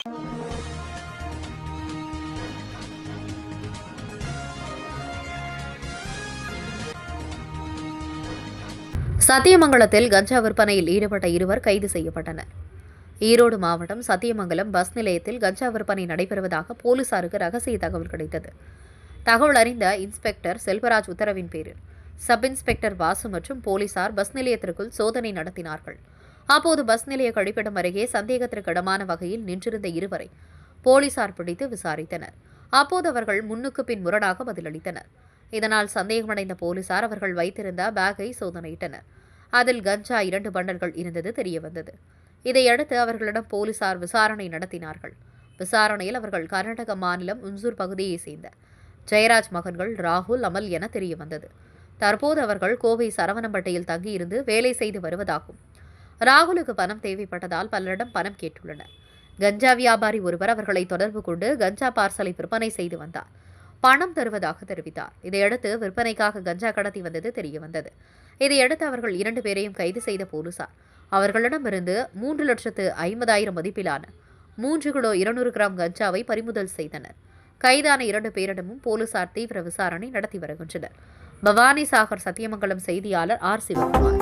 சத்தியமங்கலத்தில் கஞ்சா விற்பனையில் ஈடுபட்ட இருவர் கைது செய்யப்பட்டனர். ஈரோடு மாவட்டம் சத்தியமங்கலம் பஸ் நிலையத்தில் கஞ்சா விற்பனை நடைபெறுவதாக போலீசாருக்கு ரகசிய தகவல் கிடைத்தது. தகவல் அறிந்த இன்ஸ்பெக்டர் செல்வராஜ் உத்தரவின் பேரில் சப் இன்ஸ்பெக்டர் வாசு மற்றும் போலீசார் பஸ் நிலையத்திற்குள் சோதனை நடத்தினார்கள். அப்போது பஸ் நிலைய கழிப்பிடம் அருகே சந்தேகத்திற்கிடமான வகையில் நின்றிருந்த இருவரை போலீசார் பிடித்து விசாரித்தனர். அப்போது அவர்கள் முன்னுக்கு பின் முரணாக பதிலளித்தனர். இதனால் சந்தேகமடைந்த போலீசார் அவர்கள் வைத்திருந்த பேக்கை சோதனையிட்டனர். அதில் கஞ்சா 2 பண்டல்கள் இருந்தது தெரியவந்தது. இதையடுத்து அவர்களிடம் போலீசார் விசாரணை நடத்தினார்கள். விசாரணையில் அவர்கள் கர்நாடக மாநிலம் உன்சூர் பகுதியைச் சேர்ந்த ஜெயராஜ் மகன்கள் ராகுல், அமல் என தெரியவந்தது. தற்போது அவர்கள் கோவை சரவணம்பட்டியில் தங்கியிருந்து வேலை செய்து வருவதாகவும், ராகுலுக்கு பணம் தேவைப்பட்டதால் பலரிடம் பணம் கேட்டுள்ளனர். கஞ்சா வியாபாரி ஒருவர் அவர்களை தொடர்பு கொண்டு கஞ்சா பார்சலை விற்பனை செய்து வந்தார். பணம் தருவதாக தெரிவித்தார். இதையடுத்து விற்பனைக்காக கஞ்சா கடத்தி வந்தது தெரியவந்தது. இதையடுத்து அவர்கள் 2 பேரையும் கைது செய்த போலீசார் அவர்களிடமிருந்து 3,50,000 மதிப்பிலான 3 கிலோ 200 கிராம் கஞ்சாவை பறிமுதல் செய்தனர். கைதான 2 பேரிடமும் போலீசார் தீவிர விசாரணை நடத்தி வருகின்றனர். பவானி சாகர் சத்தியமங்கலம் செய்தியாளர் ஆர். சிவகுமார்.